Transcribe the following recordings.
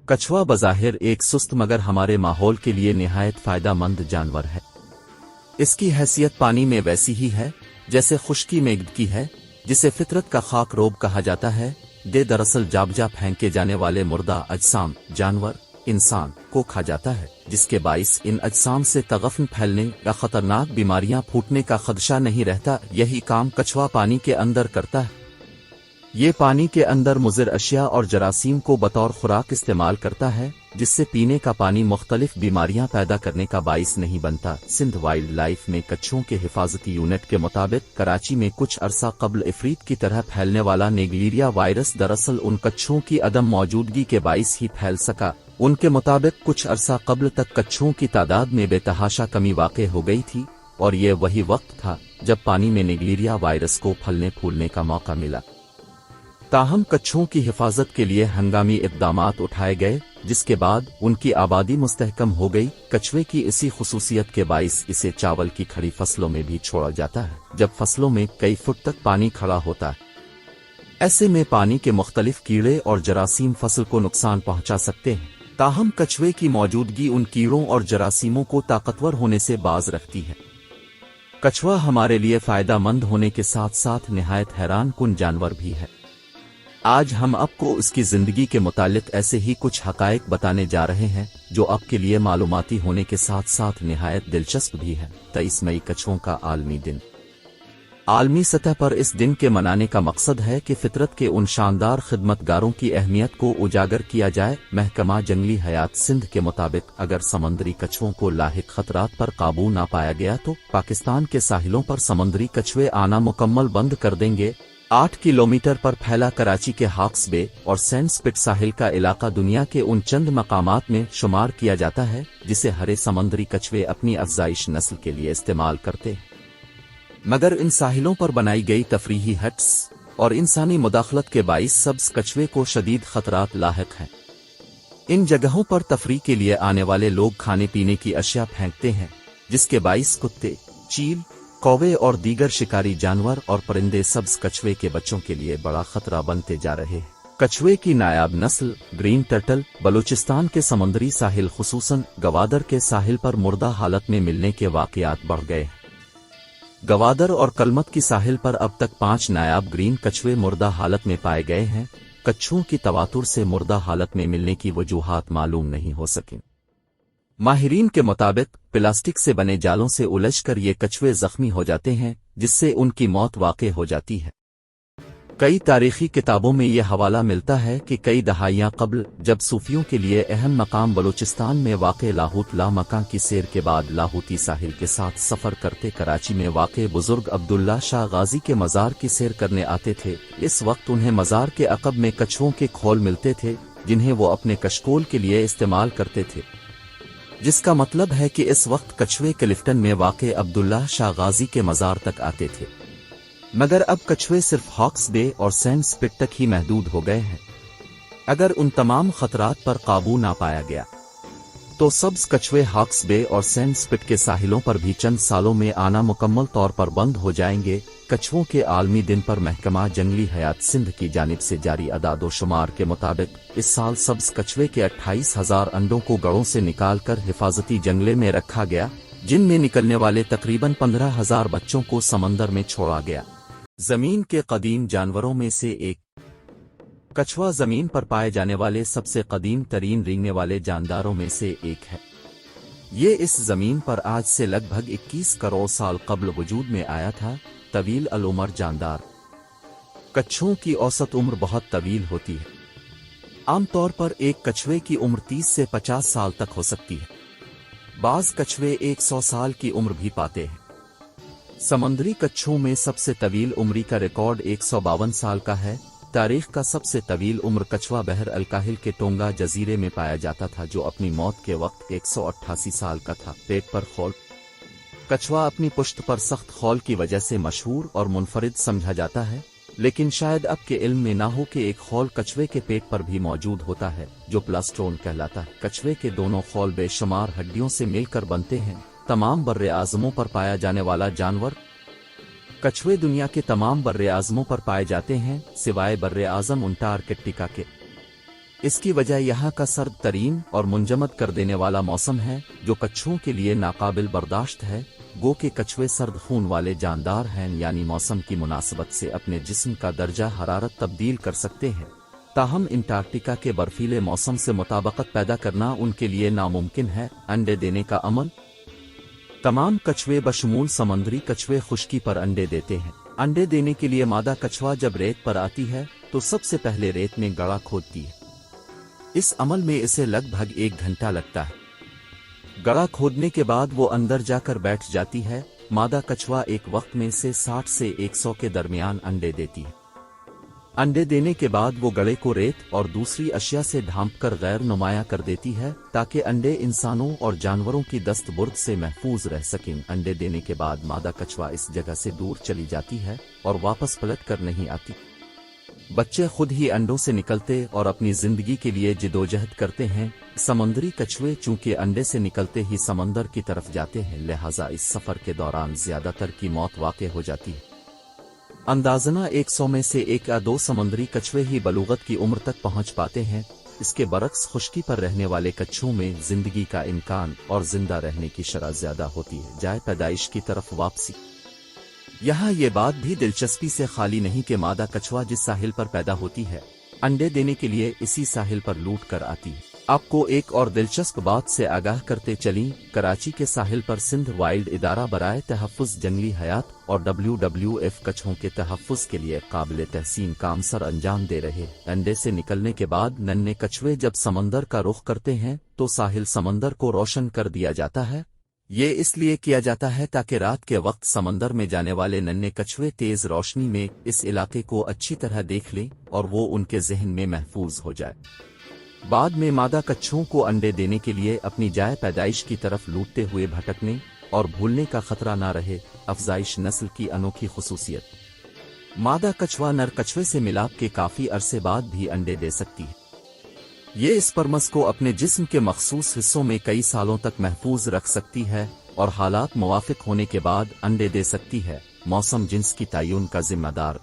कछुआ बज़ाहिर एक सुस्त मगर हमारे माहौल के लिए निहायत फ़ायदा मंद जानवर है। इसकी हैसियत पानी में वैसी ही है जैसे खुश्की में गिद्ध की है, जिसे फितरत का खाक रोब कहा जाता है। दरअसल जाबजा फेंके जाने वाले मुर्दा अजसाम जानवर इंसान को खा जाता है, जिसके बाइस इन अजसाम से तगफन फैलने या खतरनाक बीमारियां फूटने का खदशा नहीं रहता। यही काम कछुआ पानी के अंदर करता है। ये पानी के अंदर मुज़िर अशिया और जरासीम को बतौर खुराक इस्तेमाल करता है, जिससे पीने का पानी मुख्तलिफ बीमारियां पैदा करने का बाइस नहीं बनता। सिंध वाइल्ड लाइफ में कच्छुओं के हिफाजती यूनिट के मुताबिक कराची में कुछ अरसा कबल इफरीत की तरह फैलने वाला नेग्लेरिया वायरस दरअसल उन कच्छुओं की अदम मौजूदगी के बाइस ही फैल सका। उनके मुताबिक कुछ अरसा कबल तक कच्छुओं की तादाद में बेतहाशा कमी वाक़ हो गई थी, और ये वही वक्त था जब पानी में नेग्लेरिया वायरस को फलने फूलने का मौका मिला। ताहम कच्छुओं की हिफाजत के लिए हंगामी इक़दामात उठाए गए, जिसके बाद उनकी आबादी मुस्तहकम हो गई। कछुए की इसी खुसूसियत के बाइस इसे चावल की खड़ी फसलों में भी छोड़ा जाता है, जब फसलों में कई फुट तक पानी खड़ा होता है। ऐसे में पानी के मुख्तलिफ कीड़े और जरासीम फसल को नुकसान पहुंचा सकते हैं। ताहम कछुए की मौजूदगी उन कीड़ों और जरासीमों को ताकतवर होने से बाज रखती है। कछुआ हमारे लिए फ़ायदा मंद होने के साथ साथ निहायत हैरान कुन जानवर भी है। आज हम आपको उसकी ज़िंदगी के मुतालिक ऐसे ही कुछ हक़ाइक़ बताने जा रहे हैं जो आपके लिए मालूमाती होने के साथ साथ निहायत दिलचस्प भी है। 23 मई कछुओं का आलमी दिन। आलमी सतह पर इस दिन के मनाने का मकसद है कि फितरत के उन शानदार खिदमतगारों की अहमियत को उजागर किया जाए। महकमा जंगली हयात सिंध के मुताबिक अगर समंदरी कछुओं को लाहिक खतरात पर काबू ना पाया गया तो पाकिस्तान के साहिलों पर समंदरी कछुए आना मुकम्मल बंद कर देंगे। 8 किलोमीटर पर फैला कराची के हॉक्स बे और सेंट स्पिट साहिल का इलाका दुनिया के उन चंद मकामात में शुमार किया जाता है जिसे हरे समंदरी कछुए अपनी अफजाइश नस्ल के लिए इस्तेमाल करते हैं। मगर इन साहिलों पर बनाई गई तफरीही हट्स और इंसानी मुदाखलत के बाइस सब्ज कछुए को शदीद खतरात लाहिक हैं। इन जगहों पर तफरीह के लिए आने वाले लोग खाने पीने की अशिया फेंकते हैं, जिसके बाइस कुत्ते, चील, कौवे और दीगर शिकारी जानवर और परिंदे सब्ज कछुए के बच्चों के लिए बड़ा खतरा बनते जा रहे हैं। कछुए की नायाब नस्ल ग्रीन टर्टल बलूचिस्तान के समंदरी साहिल खुसूसन गवादर के साहिल पर मुर्दा हालत में मिलने के वाकयात बढ़ गए हैं। गवादर और कलमत की साहिल पर अब तक 5 नायाब ग्रीन कछुए मुर्दा हालत में पाए गए हैं। कच्छुओं की तवातुर से मुर्दा हालत में मिलने की वजूहात मालूम नहीं हो सकें। माहिरीन के मुताबिक प्लास्टिक से बने जालों से उलझकर ये कछुए जख्मी हो जाते हैं, जिससे उनकी मौत वाक़े हो जाती है। कई तारीखी किताबों में यह हवाला मिलता है कि कई दहाइयाँ कबल जब सूफियों के लिए अहम मकाम बलूचिस्तान में वाक़े लाहौत ला मकां की सैर के बाद लाहौती साहिल के साथ सफ़र करते कराची में वाक़े बुजुर्ग अब्दुल्ला शाह गाजी के मज़ार की सैर करने आते थे। इस वक्त उन्हें मज़ार के अक़ब में कछुओं के खोल मिलते थे, जिन्हें वो अपने कशकोल के लिए इस्तेमाल करते थे, जिसका मतलब है कि इस वक्त कछुए क्लिफ्टन में वाक़े अब्दुल्ला शाह गाजी के मज़ार तक आते थे। मगर अब कछुए सिर्फ हॉक्स बे और सेंट स्पिट तक ही महदूद हो गए हैं। अगर उन तमाम खतरात पर काबू ना पाया गया तो सब्ज कछुए हॉक्स बे और सेंट स्पिट के साहिलों पर भी चंद सालों में आना मुकम्मल तौर पर बंद हो जाएंगे। कछुओं के आलमी दिन पर महकमा जंगली हयात सिंध की जानिब से जारी अदादोशुमार के मुताबिक इस साल सब्ज कछुए के 28,000 अंडों को गड़ों से निकाल कर हिफाजती जंगले में रखा गया, जिनमें निकलने वाले तकरीबन 15,000 बच्चों को समंदर में छोड़ा गया। जमीन के कदीम जानवरों में से एक कछुआ जमीन पर पाए जाने वाले सबसे कदीम तरीन रेंगने वाले जानदारों में से एक है। ये इस जमीन पर आज से लगभग 21 करोड़ साल कबल वजूद में आया था। तवील अल उमर जानदार कच्छुओं की औसत उम्र बहुत तवील होती है। आमतौर पर एक कछुए की उम्र 30 से 50 साल तक हो सकती है। बाज कछुए 100 साल की उम्र भी पाते हैं। समंदरी कच्छुओं में सबसे तवील उम्री का रिकॉर्ड 152 साल का है। तारीख का सबसे तवील उम्र कछुआ बहर अलकाहिल के टोंगा जजीरे में पाया जाता था, जो अपनी मौत के वक्त 188 साल का था। पेट पर खौल कछुआ अपनी पुश्त पर सख्त खौल की वजह से मशहूर और मुनफरिद समझा जाता है, लेकिन शायद अब के इल्म में ना हो कि एक खौल कछुए के पेट पर भी मौजूद होता है, जो प्लास्ट्रोन कहलाता है। कछुए के दोनों खौल बेशुमार हड्डियों से मिलकर बनते हैं। तमाम बर्रे आज़मों पर पाया जाने वाला जानवर कछुए दुनिया के तमाम बर्रे आज़मों पर पाए जाते हैं, सिवाय बर्रे आज़म अंटार्कटिका के। اس کی وجہ یہاں کا سرد ترین اور منجمد کر دینے والا موسم ہے جو کچھووں کے لیے ناقابل برداشت ہے، گو کہ کچھوے سرد خون والے جاندار ہیں، یعنی موسم کی مناسبت سے اپنے جسم کا درجہ حرارت تبدیل کر سکتے ہیں۔ تاہم انٹارکٹیکا کے برفیلے موسم سے مطابقت پیدا کرنا ان کے لیے ناممکن ہے۔ انڈے دینے کا عمل: تمام کچھوے بشمول سمندری کچھوے خشکی پر انڈے دیتے ہیں۔ انڈے دینے کے لیے مادہ کچھوا جب ریت پر آتی ہے تو سب سے پہلے ریت میں گڑھا کھودتی ہے۔ اس عمل میں اسے لگ بھگ 1 گھنٹہ لگتا ہے۔ گڑھا کھودنے کے بعد وہ اندر جا کر بیٹھ جاتی ہے۔ مادہ کچھوا ایک وقت میں سے 60 سے 100 کے درمیان انڈے دیتی ہے۔ انڈے دینے کے بعد وہ گڑھے کو ریت اور دوسری اشیاء سے ڈھانپ کر غیر نمایاں کر دیتی ہے تاکہ انڈے انسانوں اور جانوروں کی دست برد سے محفوظ رہ سکیں۔ انڈے دینے کے بعد مادہ کچھوا اس جگہ سے دور چلی جاتی ہے اور واپس پلٹ کر نہیں آتی۔ بچے خود ہی انڈوں سے نکلتے اور اپنی زندگی کے لیے جدوجہد کرتے ہیں۔ سمندری کچھوے چونکہ انڈے سے نکلتے ہی سمندر کی طرف جاتے ہیں، لہٰذا اس سفر کے دوران زیادہ تر کی موت واقع ہو جاتی ہے۔ اندازنہ 100 میں سے 1 یا 2 سمندری کچھوے ہی بلوغت کی عمر تک پہنچ پاتے ہیں۔ اس کے برعکس خشکی پر رہنے والے کچھووں میں زندگی کا امکان اور زندہ رہنے کی شرح زیادہ ہوتی ہے۔ جائے پیدائش کی طرف واپسی: یہاں یہ بات بھی دلچسپی سے خالی نہیں کہ مادہ کچھوا جس ساحل پر پیدا ہوتی ہے، انڈے دینے کے لیے اسی ساحل پر لوٹ کر آتی ہے۔ آپ کو ایک اور دلچسپ بات سے آگاہ کرتے چلیں، کراچی کے ساحل پر سندھ وائلڈ ادارہ برائے تحفظ جنگلی حیات اور WWF کچھووں کے تحفظ کے لیے قابل تحسین کام سر انجام دے رہے ہیں۔ انڈے سے نکلنے کے بعد ننھے کچھوے جب سمندر کا رخ کرتے ہیں تو ساحل سمندر کو روشن کر دیا جاتا ہے۔ یہ اس لیے کیا جاتا ہے تاکہ رات کے وقت سمندر میں جانے والے ننھے کچھوے تیز روشنی میں اس علاقے کو اچھی طرح دیکھ لیں اور وہ ان کے ذہن میں محفوظ ہو جائے۔ بعد میں مادہ کچھووں کو انڈے دینے کے لیے اپنی جائے پیدائش کی طرف لوٹتے ہوئے بھٹکنے اور بھولنے کا خطرہ نہ رہے۔ افزائش نسل کی انوکھی خصوصیت: مادہ کچھوا نر کچھوے سے ملاپ کے کافی عرصے بعد بھی انڈے دے سکتی ہے۔ یہ اسپرمز کو اپنے جسم کے مخصوص حصوں میں کئی سالوں تک محفوظ رکھ سکتی ہے اور حالات موافق ہونے کے بعد انڈے دے سکتی ہے۔ موسم جنس کی تعین کا ذمہ دار: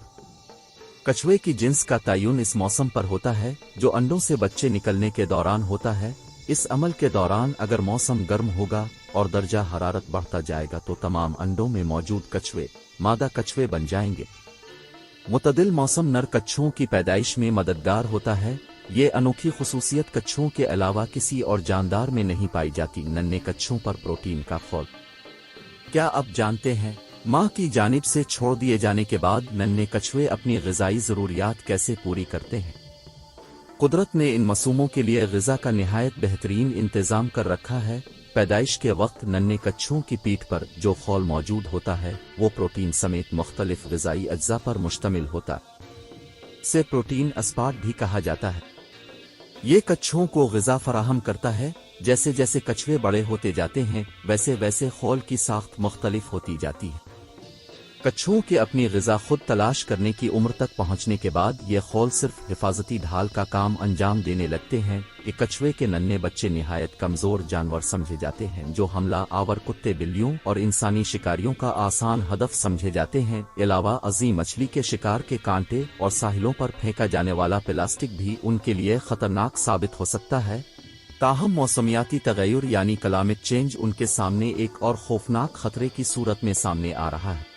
کچھوے کی جنس کا تعین اس موسم پر ہوتا ہے جو انڈوں سے بچے نکلنے کے دوران ہوتا ہے۔ اس عمل کے دوران اگر موسم گرم ہوگا اور درجہ حرارت بڑھتا جائے گا تو تمام انڈوں میں موجود کچھوے مادہ کچھوے بن جائیں گے۔ معتدل موسم نر کچھووں کی پیدائش میں مددگار ہوتا ہے۔ یہ انوکھی خصوصیت کچھووں کے علاوہ کسی اور جاندار میں نہیں پائی جاتی۔ ننھے کچھووں پر پروٹین کا خول: کیا آپ جانتے ہیں ماں کی جانب سے چھوڑ دیے جانے کے بعد ننھے کچھوے اپنی غذائی ضروریات کیسے پوری کرتے ہیں؟ قدرت نے ان معصوموں کے لیے غذا کا نہایت بہترین انتظام کر رکھا ہے۔ پیدائش کے وقت ننھے کچھووں کی پیٹھ پر جو خول موجود ہوتا ہے وہ پروٹین سمیت مختلف غذائی اجزاء پر مشتمل ہوتا ہے۔ اسے پروٹین اسپاٹ بھی کہا جاتا ہے۔ یہ کچھووں کو غذا فراہم کرتا ہے۔ جیسے جیسے کچھوے بڑے ہوتے جاتے ہیں ویسے ویسے خول کی ساخت مختلف ہوتی جاتی ہے۔ کچھووں کے اپنی غذا خود تلاش کرنے کی عمر تک پہنچنے کے بعد یہ خول صرف حفاظتی ڈھال کا کام انجام دینے لگتے ہیں۔ کہ کچھوے کے ننھے بچے نہایت کمزور جانور سمجھے جاتے ہیں جو حملہ آور کتے بلیوں اور انسانی شکاریوں کا آسان ہدف سمجھے جاتے ہیں۔ علاوہ عظیم مچھلی کے شکار کے کانٹے اور ساحلوں پر پھینکا جانے والا پلاسٹک بھی ان کے لیے خطرناک ثابت ہو سکتا ہے۔ تاہم موسمیاتی تغیر یعنی کلائمیٹ چینج ان کے سامنے ایک اور خوفناک خطرے کی صورت میں سامنے آ رہا ہے۔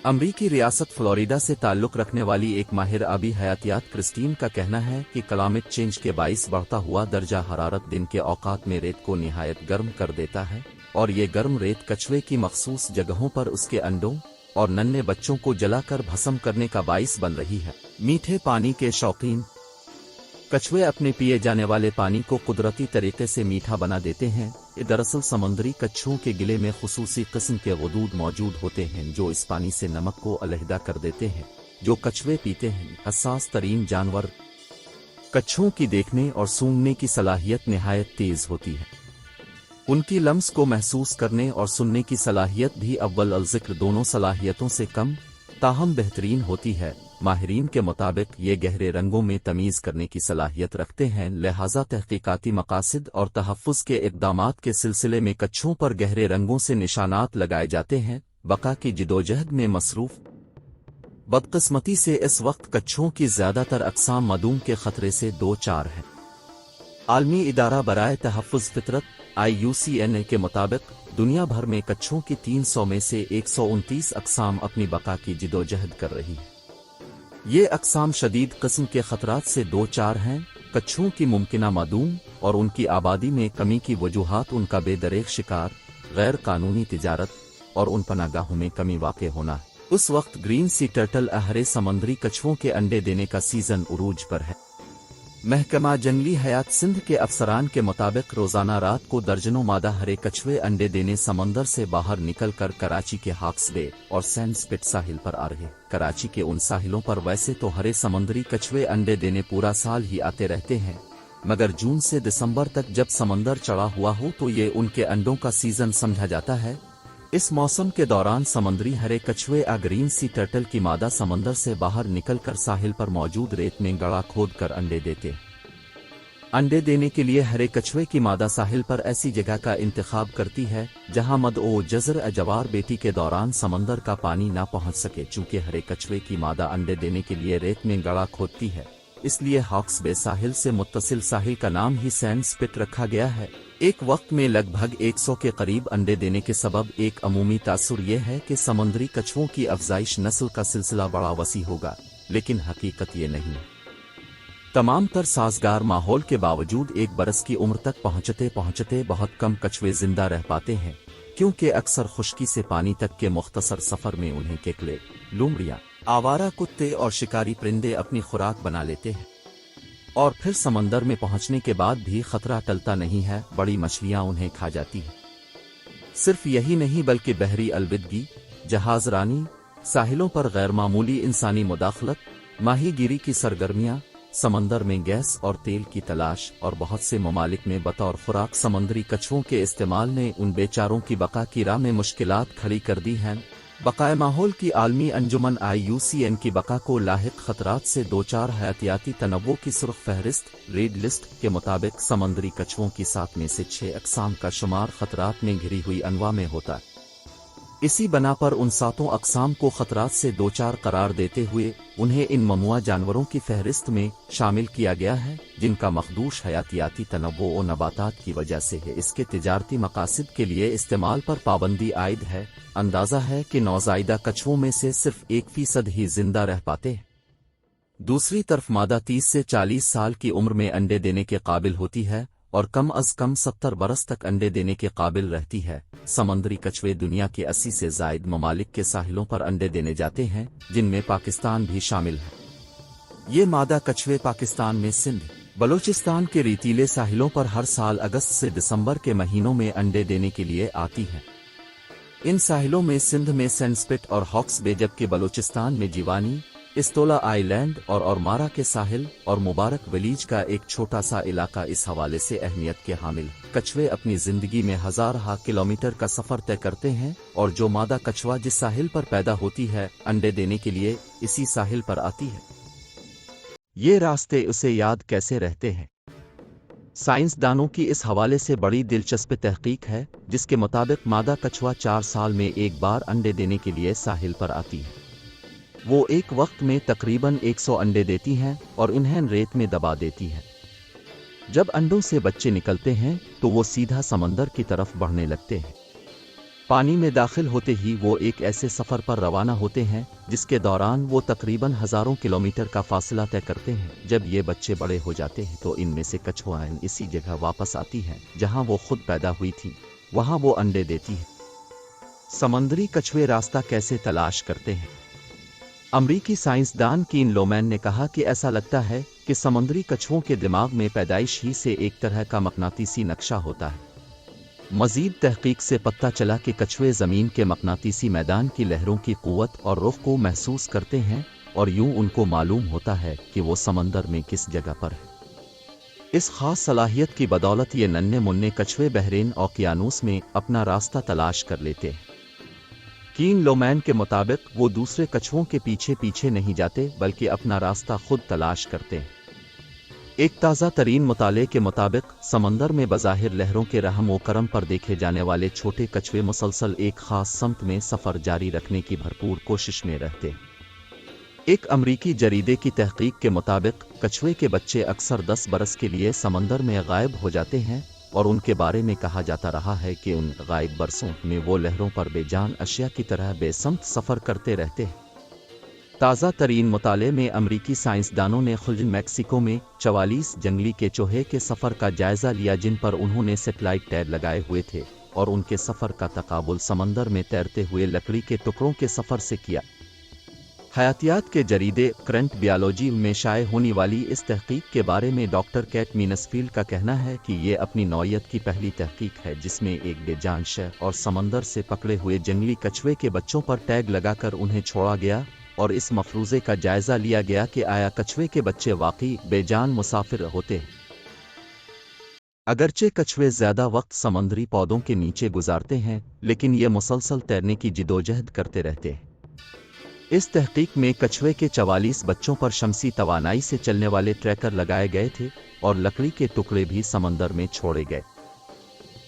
امریکی ریاست فلوریڈا سے تعلق رکھنے والی ایک ماہر آبی حیاتیات کرسٹین کا کہنا ہے کہ کلائمیٹ چینج کے باعث بڑھتا ہوا درجہ حرارت دن کے اوقات میں ریت کو نہایت گرم کر دیتا ہے اور یہ گرم ریت کچھوے کی مخصوص جگہوں پر اس کے انڈوں اور ننھے بچوں کو جلا کر بھسم کرنے کا باعث بن رہی ہے۔ میٹھے پانی کے شوقین: کچھوے اپنے پیے جانے والے پانی کو قدرتی طریقے سے میٹھا بنا دیتے ہیں۔ یہ دراصل سمندری کچھووں کے گلے میں خصوصی قسم کے غدود موجود ہوتے ہیں جو اس پانی سے نمک کو علیحدہ کر دیتے ہیں جو کچھوے پیتے ہیں۔ حساس ترین جانور: کچھووں کی دیکھنے اور سونگھنے کی صلاحیت نہایت تیز ہوتی ہے۔ ان کی لمس کو محسوس کرنے اور سننے کی صلاحیت بھی اول الذکر دونوں صلاحیتوں سے کم تاہم بہترین ہوتی ہے۔ ماہرین کے مطابق یہ گہرے رنگوں میں تمیز کرنے کی صلاحیت رکھتے ہیں، لہٰذا تحقیقاتی مقاصد اور تحفظ کے اقدامات کے سلسلے میں کچھووں پر گہرے رنگوں سے نشانات لگائے جاتے ہیں۔ بقا کی جدوجہد میں مصروف बदकिस्मती से इस वक्त कच्छुओं की ज़्यादातर अक़साम मदूम के ख़तरे से दो चार हैं। आलमी इदारा बराए तहफ़्फ़ुज़ फ़ितरत IUCN के मुताबिक दुनिया भर में कच्छुओं की 300 में से 129 अक़साम अपनी बका की जिदोजहद कर रही है। ये अक़साम शदीद किस्म के ख़तरात से दो चार हैं। कच्छुओं की मुमकिना मदूम और उनकी आबादी में कमी की वजूहात उनका बेदरेग शिकार, गैर कानूनी तिजारत और उन पनागाहों में कमी वाक़ होना है। उस वक्त ग्रीन सी टर्टल हरे समंदरी कछुओं के अंडे देने का सीजन उरूज पर है। महकमा जंगली हयात सिंध के अफसरान के मुताबिक रोजाना रात को दर्जनों मादा हरे कछुए अंडे देने समंदर से बाहर निकलकर कराची के हॉक्स बे और सैंड स्पिट साहिल पर आ रहे। कराची के उन साहिलों पर वैसे तो हरे समंदरी कछुए अंडे देने पूरा साल ही आते रहते हैं, मगर जून से दिसंबर तक जब समंदर चढ़ा हुआ हो तो ये उनके अंडों का सीजन समझा जाता है। इस मौसम के दौरान समंदरी हरे कछुए ग्रीन सी टर्टल की मादा समंदर से बाहर निकलकर साहिल पर मौजूद रेत में गड़ा खोदकर अंडे देते। अंडे देने के लिए हरे कछुए की मादा साहिल पर ऐसी जगह का इंतखाब करती है जहां मद ओ जज़र जवार बेटी के दौरान समंदर का पानी ना पहुंच सके। चूंकि हरे कछुए की मादा अंडे देने के लिए रेत में गड़ा खोदती है, इसलिए हॉक्स बे साहिल से मुत्तसिल साहिल का नाम ही सैंड स्पिट रखा गया है। एक वक्त में लगभग 100 के करीब अंडे देने के सबब एक अमूमी तासुर यह है कि समंदरी कछुओं की अफजाइश नस्ल का सिलसिला बड़ा वसी होगा, लेकिन हकीकत ये नहीं। तमाम तर साजगार माहौल के बावजूद एक बरस की उम्र तक पहुंचते पहुंचते बहुत कम कछुए जिंदा रह पाते हैं, क्योंकि अक्सर खुश्की से पानी तक के मुख्तसर सफर में उन्हें केकड़े, लोमड़ियां, आवारा कुत्ते और शिकारी परिंदे अपनी खुराक बना लेते हैं और फिर समंदर में पहुंचने के बाद भी खतरा टलता नहीं है, बड़ी मछलियां उन्हें खा जाती हैं। सिर्फ यही नहीं बल्कि बहरी अलविदगी, जहाज रानी, साहिलों पर गैरमामूली इंसानी मुदाखलत, माहीगीरी की सरगर्मियां, समंदर में गैस और तेल की तलाश और बहुत से ममालिक में बतौर खुराक समंदरी कछुओं के इस्तेमाल ने उन बेचारों की बका की राह में मुश्किलात खड़ी कर दी हैं। बकाए माहौल की आलमी अंजुमन IUCN की बका को लाहिक खतरात से दो चार हयातियाती तनव्वो की सुर्ख फहरिस्त रेड लिस्ट के मुताबिक समंदरी कछुओं की 7 में से 6 अक़साम का शुमार खतरात में घिरी हुई अनवा में होता है। इसी बना पर उन 7 अक़साम को खतरात से दो चार करार देते हुए उन्हें इन ममुआ जानवरों की फहरिस्त में शामिल किया गया है, जिनका मखदूश हयातियाती तनव्वो और नबातात की वजह से है। इसके तिजारती मकासद के लिए इस्तेमाल पर पाबंदी आयद है। अंदाजा है कि नौज़ायदा कछुओं में से सिर्फ 1% ही जिंदा रह पाते हैं। दूसरी तरफ मादा 30 से 40 साल की उम्र में अंडे देने के काबिल होती है और कम अज कम 70 बरस तक अंडे देने के काबिल रहती है। समंदरी कछुए दुनिया के 80 से ज़ायद ममालिक के साहिलों पर अंडे देने जाते हैं, जिनमें पाकिस्तान भी शामिल है। ये मादा कछुए पाकिस्तान में सिंध, बलोचिस्तान के रेतीले साहिलों पर हर साल अगस्त से दिसंबर के महीनों में अंडे देने के लिए आती हैं। इन साहिलों में सिंध में सैंड स्पिट और हॉक्स बे, जबकि बलोचिस्तान में जीवानी, इस्तोला आइलैंड और मारा के साहिल और मुबारक विलीज का एक छोटा सा इलाका इस हवाले से अहमियत के हामिल। कछुए अपनी जिंदगी में हज़ार किलोमीटर का सफर तय करते हैं और जो मादा कछुआ जिस साहिल पर पैदा होती है अंडे देने के लिए इसी साहिल पर आती है। ये रास्ते उसे याद कैसे रहते हैं? साइंसदानों की इस हवाले से बड़ी दिलचस्प तहकीक है, जिसके मुताबिक मादा कछुआ 4 साल में एक बार अंडे देने के लिए साहिल पर आती है। वो एक वक्त में तकरीबन 100 अंडे देती हैं और इन्हें रेत में दबा देती हैं। जब अंडों से बच्चे निकलते हैं तो वो सीधा समंदर की तरफ बढ़ने लगते हैं। पानी में दाखिल होते ही वो एक ऐसे सफ़र पर रवाना होते हैं जिसके दौरान वो तकरीबन हज़ारों किलोमीटर का फासला तय करते हैं। जब ये बच्चे बड़े हो जाते हैं तो इनमें से कछुआएं इसी जगह वापस आती हैं जहां वो खुद पैदा हुई थी, वहां वो अंडे देती है। समंदरी कछुए रास्ता कैसे तलाश करते हैं? अमरीकी साइंसदान कीन लोमैन ने कहा कि ऐसा लगता है कि समंदरी कछुओं के दिमाग में पैदाइश ही से एक तरह का मकनातीसी नक्शा होता है। मजीद तहकीक से पता चला कि कछुए ज़मीन के मकनातीसी मैदान की लहरों की क़ुव्वत और रुख को महसूस करते हैं और यूं उनको मालूम होता है कि वो समंदर में किस जगह पर है। इस खास सलाहियत की बदौलत ये नन्हे मुन्ने कछुए बहरीन औकियानूस में अपना रास्ता तलाश कर लेते हैं। कीन लोमैन के मुताबिक वो दूसरे कछुओं के पीछे पीछे नहीं जाते बल्कि अपना रास्ता खुद तलाश करते हैं। एक ताज़ा तरीन मुताले के मुताबिक समंदर में बज़ाहिर लहरों के रहम व करम पर देखे जाने वाले छोटे कछुए मुसलसल एक खास समत में सफ़र जारी रखने की भरपूर कोशिश में रहते हैं। ایک امریکی جریدے کی تحقیق کے مطابق کچھوے کے بچے اکثر 10 برس کے لیے سمندر میں غائب ہو جاتے ہیں، اور ان کے بارے میں کہا جاتا رہا ہے کہ ان غائب برسوں میں وہ لہروں پر بے جان اشیاء کی طرح بے سمت سفر کرتے رہتے ہیں۔ تازہ ترین مطالعے میں امریکی سائنسدانوں نے خلیج میکسیکو میں 44 جنگلی کیچوہے کے سفر کا جائزہ لیا جن پر انہوں نے سیٹلائٹ ٹیگ لگائے ہوئے تھے، اور ان کے سفر کا تقابل سمندر میں تیرتے ہوئے لکڑی کے ٹکڑوں کے سفر سے کیا۔ حیاتیات کے جریدے کرنٹ بیالوجی میں شائع ہونے والی اس تحقیق کے بارے میں ڈاکٹر کیٹ مینسفیلڈ کا کہنا ہے کہ یہ اپنی نوعیت کی پہلی تحقیق ہے جس میں ایک بے جان شے اور سمندر سے پکڑے ہوئے جنگلی کچھوے کے بچوں پر ٹیگ لگا کر انہیں چھوڑا گیا، اور اس مفروضے کا جائزہ لیا گیا کہ آیا کچھوے کے بچے واقعی بے جان مسافر ہوتے ہیں۔ اگرچہ کچھوے زیادہ وقت سمندری پودوں کے نیچے گزارتے ہیں، لیکن یہ مسلسل تیرنے کی جدوجہد کرتے رہتے ہیں۔ اس تحقیق میں کچھوے کے 44 بچوں پر شمسی توانائی سے چلنے والے ٹریکر لگائے گئے تھے، اور لکڑی کے ٹکڑے بھی سمندر میں چھوڑے گئے۔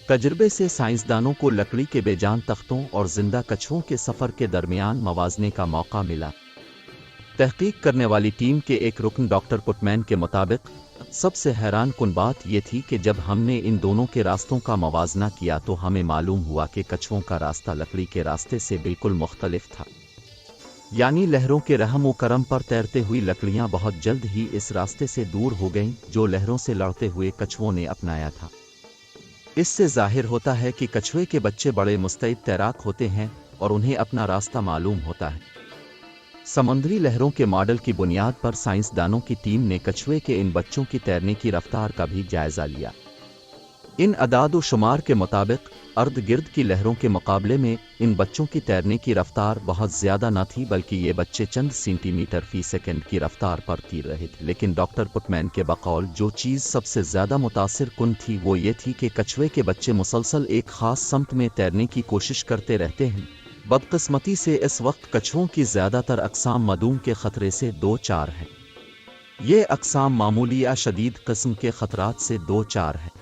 تجربے سے سائنسدانوں کو لکڑی کے بے جان تختوں اور زندہ کچھووں کے سفر کے درمیان موازنے کا موقع ملا۔ تحقیق کرنے والی ٹیم کے ایک رکن ڈاکٹر پٹمین کے مطابق سب سے حیران کن بات یہ تھی کہ جب ہم نے ان دونوں کے راستوں کا موازنہ کیا تو ہمیں معلوم ہوا کہ کچھووں کا راستہ لکڑی کے راستے سے بالکل مختلف تھا، یعنی لہروں کے رحم و کرم پر تیرتے ہوئی لکڑیاں بہت جلد ہی اس راستے سے دور ہو گئیں جو لہروں سے لڑتے ہوئے کچھووں نے اپنایا تھا۔ اس سے ظاہر ہوتا ہے کہ کچھوے کے بچے بڑے مستعد تیراک ہوتے ہیں اور انہیں اپنا راستہ معلوم ہوتا ہے۔ سمندری لہروں کے ماڈل کی بنیاد پر سائنسدانوں کی ٹیم نے کچھوے کے ان بچوں کی تیرنے کی رفتار کا بھی جائزہ لیا۔ ان اعداد و شمار کے مطابق ارد گرد کی لہروں کے مقابلے میں ان بچوں کی تیرنے کی رفتار بہت زیادہ نہ تھی، بلکہ یہ بچے چند سینٹی میٹر فی سیکنڈ کی رفتار پر تیر رہے تھے۔ لیکن ڈاکٹر پٹمین کے بقول جو چیز سب سے زیادہ متاثر کن تھی وہ یہ تھی کہ کچھوے کے بچے مسلسل ایک خاص سمت میں تیرنے کی کوشش کرتے رہتے ہیں۔ بدقسمتی سے اس وقت کچھووں کی زیادہ تر اقسام معدوم کے خطرے سے دو چار ہیں۔ یہ اقسام معمولی یا شدید قسم کے خطرات سے دو چار ہیں۔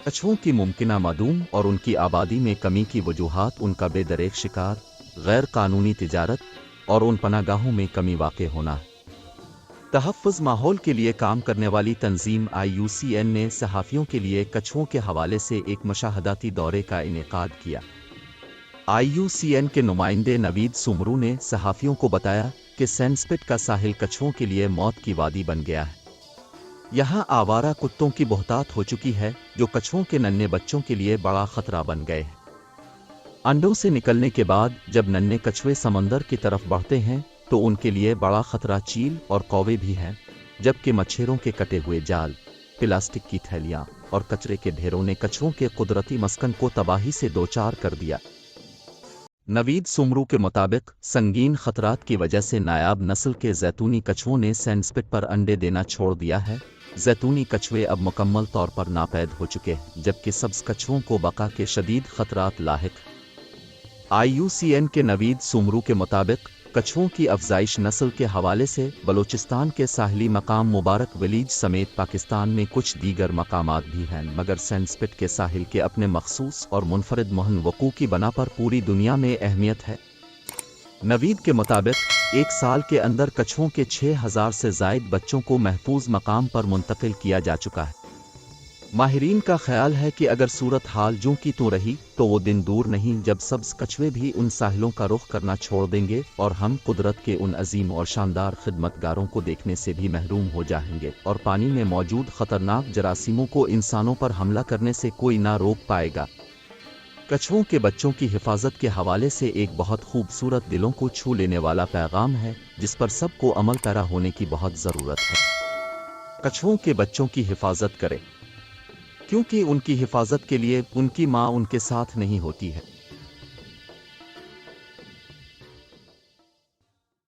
کچھووں کی ممکنہ معدوم اور ان کی آبادی میں کمی کی وجوہات ان کا بے دریغ شکار، غیر قانونی تجارت اور ان پناہ گاہوں میں کمی واقع ہونا ہے۔ تحفظ ماحول کے لیے کام کرنے والی تنظیم IUCN نے صحافیوں کے لیے کچھووں کے حوالے سے ایک مشاہداتی دورے کا انعقاد کیا۔ IUCN کے نمائندے نوید سومرو نے صحافیوں کو بتایا کہ سینسپٹ کا ساحل کچھووں کے لیے موت کی وادی بن گیا ہے۔ یہاں آوارہ کتوں کی بہتات ہو چکی ہے جو کچھووں کے ننھے بچوں کے لیے بڑا خطرہ بن گئے ہیں۔ انڈوں سے نکلنے کے بعد جب ننھے کچھوے سمندر کی طرف بڑھتے ہیں تو ان کے لیے بڑا خطرہ چیل اور کوے بھی ہیں، جبکہ مچھروں کے کٹے ہوئے جال، پلاسٹک کی تھیلیاں اور کچرے کے ڈھیروں نے کچھووں کے قدرتی مسکن کو تباہی سے دوچار کر دیا۔ نوید سومرو کے مطابق سنگین خطرات کی وجہ سے نایاب نسل کے زیتونی کچھووں نے سینسپٹ پر انڈے دینا چھوڑ دیا ہے۔ زیتونی کچھوے اب مکمل طور پر ناپید ہو چکے ہیں، جبکہ سبز کچھووں کو بقا کے شدید خطرات لاحق ہیں۔ IUCN کے نوید سومرو کے مطابق کچھووں کی افزائش نسل کے حوالے سے بلوچستان کے ساحلی مقام مبارک ولیج سمیت پاکستان میں کچھ دیگر مقامات بھی ہیں، مگر سینسپٹ کے ساحل کے اپنے مخصوص اور منفرد مہن وقوع کی بنا پر پوری دنیا میں اہمیت ہے۔ نوید کے مطابق ایک سال کے اندر کچھووں کے 6000 سے زائد بچوں کو محفوظ مقام پر منتقل کیا جا چکا ہے۔ ماہرین کا خیال ہے کہ اگر صورتحال جوں کی توں رہی تو وہ دن دور نہیں جب سبز کچھوے بھی ان ساحلوں کا رخ کرنا چھوڑ دیں گے اور ہم قدرت کے ان عظیم اور شاندار خدمتگاروں کو دیکھنے سے بھی محروم ہو جائیں گے، اور پانی میں موجود خطرناک جراثیموں کو انسانوں پر حملہ کرنے سے کوئی نہ روک پائے گا۔ کچھووں کے بچوں کی حفاظت کے حوالے سے ایک بہت خوبصورت دلوں کو چھو لینے والا پیغام ہے جس پر سب کو عمل پیرا ہونے کی بہت ضرورت ہے۔ کچھووں کے بچوں کی حفاظت کریں، کیونکہ ان کی حفاظت کے لیے ان کی ماں ان کے ساتھ نہیں ہوتی ہے۔